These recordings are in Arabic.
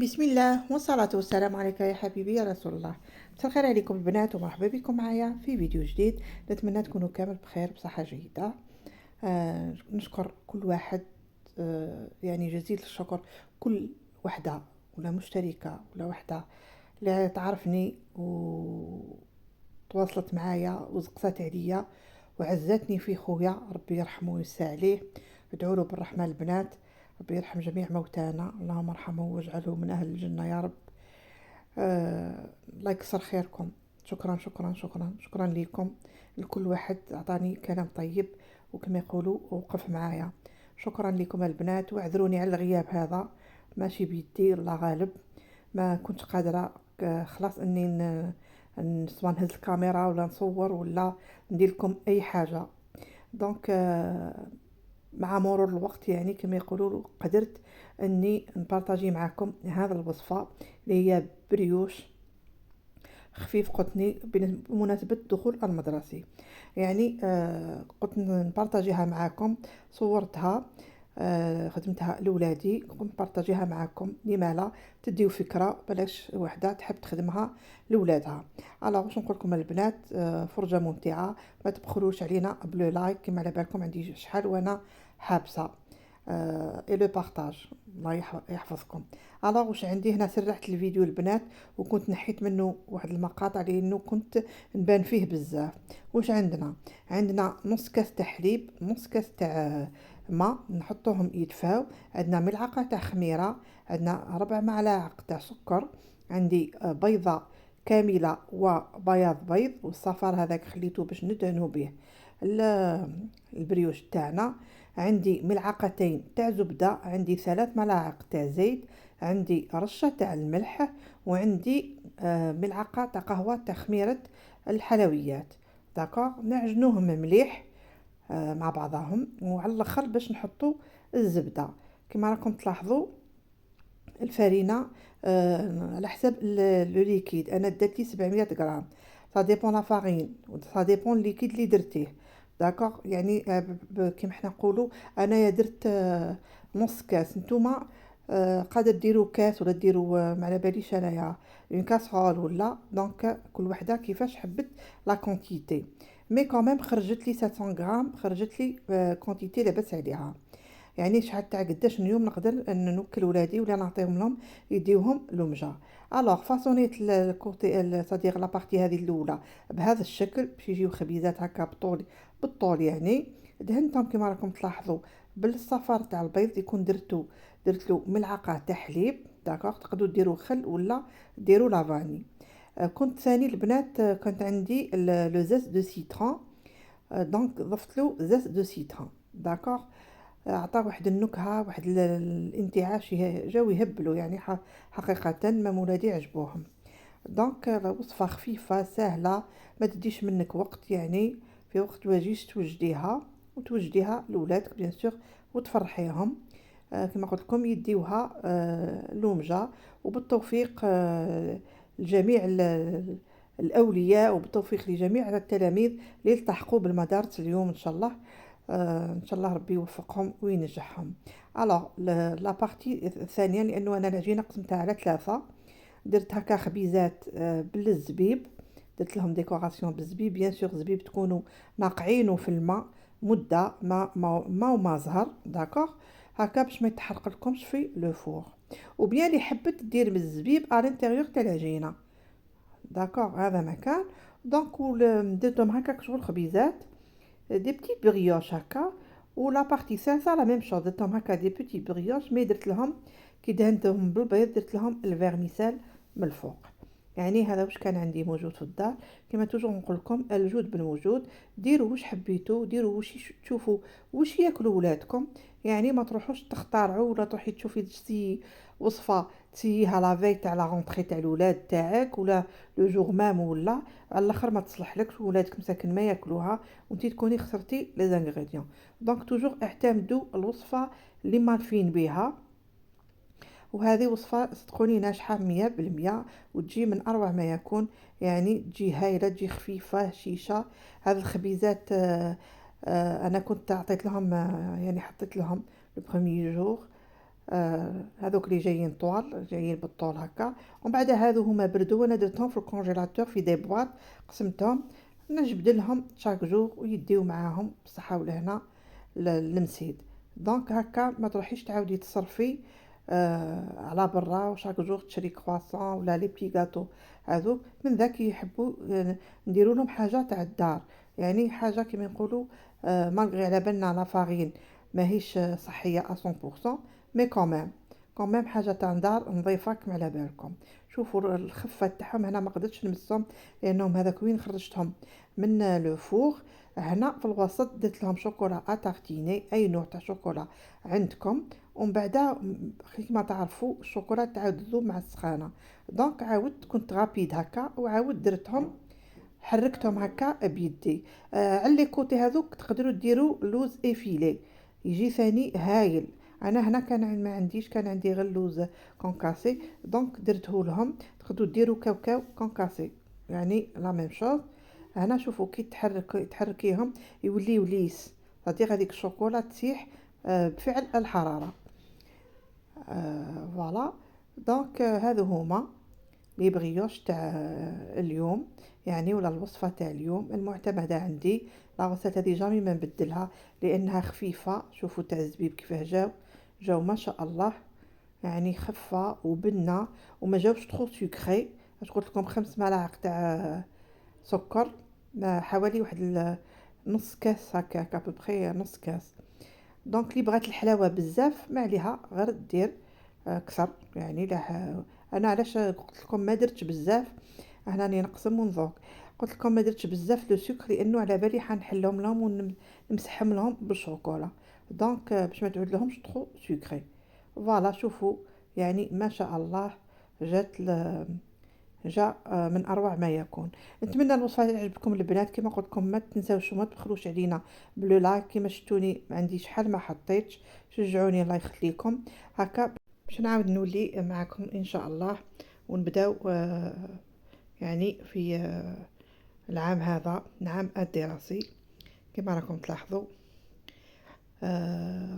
بسم الله والصلاة والسلام عليك يا حبيبي يا رسول الله. مساء الخير عليكم البنات ومرحبا بكم معايا في فيديو جديد. نتمنى تكونوا كامل بخير بصحة جيدة. نشكر كل واحد، يعني جزيل الشكر. كل وحدة ولا مشتركة ولا وحدة اللي تعرفني وتواصلت معايا وزقصات عليا وعزتني في خويا، ربي يرحمه ويسع عليه. ادعوا له بالرحمة البنات. ربي يرحم جميع موتانا، اللهم ارحمه واجعله من أهل الجنة يا رب. الله يكسر خيركم. شكرا شكرا شكرا شكرا لكم. لكل واحد أعطاني كلام طيب وكما يقولوا وقف معايا. شكرا لكم البنات، واعذروني على الغياب هذا، ماشي بيدي الله غالب. ما كنت قادرة، خلاص اني سواء نهز الكاميرا ولا نصور ولا ندير لكم اي حاجة. دونك مع مرور الوقت يعني كما يقولوا قدرت اني نبارطاجي معكم هذا الوصفة اللي هي بريوش خفيف قطني بمناسبة دخول المدرسي. يعني قلت نبارطاجيها معكم، صورتها، خدمتها لولادي، قلت نبارطاجيها معكم. لما لا تديو فكرة بلاش وحدة تحب تخدمها لولادها. على واش نقول لكم البنات، فرجة ممتعة. ما تبخلوش علينا بلو لايك، كما على بالكم عندي شحال وانا حابسة. اي لو بارطاج، الله يحفظكم. الوغ واش عندي هنا، سرحت الفيديو البنات وكنت نحيت منه واحد المقاطع لانه كنت نبان فيه بزاف. واش عندنا نص كاس تاع حليب، نص كاس تاع ماء نحطوهم يدفاو. عندنا ملعقه تاع خميره، عندنا 4 ملاعق تاع سكر، عندي بيضه كامله وبياض بيض، والصفار هذاك خليته باش ندهنو به البريوش تاعنا. عندي ملعقتين تاع زبدة، عندي 3 ملاعق تاع زيت، عندي رشة تاع الملح، وعندي ملعقة تاع قهوة تاع خميرة الحلويات. داكوغ، نعجنوهم مليح مع بعضهم، وعلى الاخر باش نحطو الزبدة. كما راكم تلاحظوا الفرينة على حسب لو ليكيد. انا درتي 700 غرام، سا ديبون لا فارين، سا ديبون الليكيد اللي درتيه. داكوغ، يعني كيما حنا نقولوا انايا درت نص كاس، نتوما قادر ديروا كاس ولا ديروا ما على باليش انايا اون كاسرول ولا. دونك كل وحده كيفاش حبت لا كونتيتي. مي كوميم خرجت لي 700 غرام، خرجت لي كونتيتي لاباس عليها. يعني شحال تاع قداش اليوم نقدر ان نوكل ولادي ولا نعطيهم لهم يديوهم لومجا. الوغ فاصونيت الكوتي صديق لا بارتي هذه الاولى بهذا الشكل باش يجيو خبيزات هكا بالطول يعني. دهنتهم كما راكم تلاحظوا بالصفار تاع البيض، يكون درت له ملعقه تاع حليب. داكوغ، تقدروا ديروا خل ولا ديروا لافاني. كنت ثاني البنات، كانت عندي لو زيت دو سيترون، دونك ضفت له زيت دو سيترون. داكوغ، عطى واحد النكهة، واحد الانتعاش، جاو يهبلوا يعني حقيقة ما ولادي عجبوهم. دونك وصفة خفيفة سهلة، ما تديش منك وقت يعني. في وقت واجيش توجديها وتوجديها لولادك بيان سور وتفرحيهم. كما قلت لكم يديوها لومجة، وبالتوفيق لجميع الأولياء، وبالتوفيق لجميع التلاميذ اللي يلتحقوا بالمدارس اليوم إن شاء الله. ان شاء الله ربي يوفقهم وينجحهم. الوغ لا بارتي الثانيه، لانه انا العجينه قسمتها على 3. درت هكا خبيزات بالزبيب، درت لهم ديكوراسيون بالزبيب. بيان سور زبيب تكونوا ناقعينه في الماء مده ما وما زهر. داكوغ، هكا باش ما يتحرق لكمش في لو فور. وبيان اللي حبت دير بالزبيب على الانتيريور تاع العجينه. داكوغ، هذا مكان. دونك درتهم هكا شغل خبيزات، دي بتي بريوش هكا. ولا بارتي سالسة لا ميم شوز، درتهم هكا دي بتي بريوش، مي درت لهم كي دهنتهم بالبيض درت لهم الفيرميسال من الفوق. يعني هذا واش كان عندي موجود في الدار. كما توجور نقول لكم الجود بالوجود. ديروا واش حبيتوا، ديروا واش تشوفوا واش ياكلوا ولادكم. يعني ما تروحوش تختارعوا ولا تروحي تشوفي تسي وصفه تسيها لافي تاع لا رونطري تاع الولاد تاعك ولا لو جور مام، ولا على الاخر ما تصلح لكش ولادك مساكن ما ياكلوها وانتي تكوني خسرتي لي زانغريديون. دونك توجور اعتمدوا الوصفه اللي مالفين بها. وهذه وصفة صدقوني ناجحة 100%، وتجي من أروع ما يكون. يعني تجي هايلة، تجي خفيفة شيشة. هذه الخبيزات أنا كنت أعطيت لهم، يعني حطيت لهم لو بروميي جور هذوك اللي جايين طوال جايين بالطول هكا. ومن بعد هادو هما بردو وانا درتهم في الكونجيلاتور في دي بواط، قسمتهم نجبدلهم شاك جور ويديو معاهم بصحة ولهنا للمسيد. دونك هكا ما تروحيش تعاودي تصرفي على برا وشاك جور تشري كرواسون ولا لي بي غاتو. هذوك من ذاك يحبوا نديروا لهم حاجه تاع الدار، يعني حاجه كيما نقولوا مالغري على بالنا لا فارين ماهيش صحيه 100%، مي كومام حاجه تاع دار نظيفه كما على بالكم. شوفوا الخفه تاعهم هنا ما قدرتش نمسهم لانهم هذاك وين خرجتهم من لو فور. هنا في الوسط درت لهم شوكولا اتارتيني، اي نوع تاع شوكولا عندكم. ومن بعد كيما تعرفوا الشوكولا تعاود تذوب مع السخانه. دونك عاودت كنت غابيد هكا وعاود درتهم حركتهم هكا بيدي. على لي كوتي هذوك تقدروا ديروا لوز افيلي يجي ثاني هايل. انا هنا كان ما عنديش، كان عندي غير لوز كونكاسي، دونك درته لهم. تقدروا ديروا كاوكاو كونكاسي يعني لا ميم شوز. هنا شوفوا كي تحركيهم يوليو ليس، صديق هذيك الشوكولا تسيح بفعل الحرارة. فوالا. دونك هذو هما لي بريوش تاع اليوم، يعني ولا الوصفة تاع اليوم المعتمدة عندي. لا غوسيت هذه جامي ما نبدلها لانها خفيفة. شوفوا تاع الزبيب كيفاه جاو ما شاء الله، يعني خفة وبنة وما جاوش تخو سكري. اش قلت لكم 5 ملاعق تاع سكر، حوالي واحد نص كاس هكاك ابوبخي نص كاس. دونك اللي بغات الحلاوه بزاف ما عليها غير دير كثر يعني انا علاش قلت لكم ما درتش بزاف. هنا راني نقسم ونذوق. قلت لكم ما درتش بزاف لو سكر لانه على بالي حنحلهم لهم ونمسحهم لهم بالشوكولا. دونك باش ما تعود لهمش ترو سكري. فوالا شوفوا يعني ما شاء الله جات جاء من اروع ما يكون. نتمنى الوصفه تعجبكم البنات. كما قلت لكم ما تنساوش وما تبخلوش علينا بلو لايك. كما شفتوني ما عندي شحال ما حطيتش، شجعوني الله يخليكم. هكا باش نعاود نولي معكم ان شاء الله ونبداو يعني في العام هذا العام الدراسي. كما راكم تلاحظوا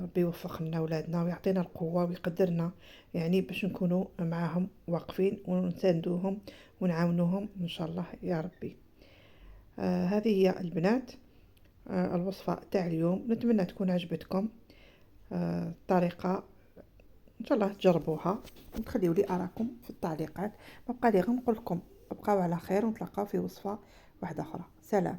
ربي يوفقنا ولادنا ويعطينا القوة ويقدرنا يعني باش نكونوا معاهم واقفين ونساندوهم ونعاونوهم ان شاء الله يا ربي. هذه هي البنات الوصفة تاع اليوم. نتمنى تكون عجبتكم الطريقة. ان شاء الله تجربوها وتخليوا لي اراكم في التعليقات. ما بقى لي غير نقول لكم ابقاو على خير ونتلاقاو في وصفة واحدة اخرى. سلام.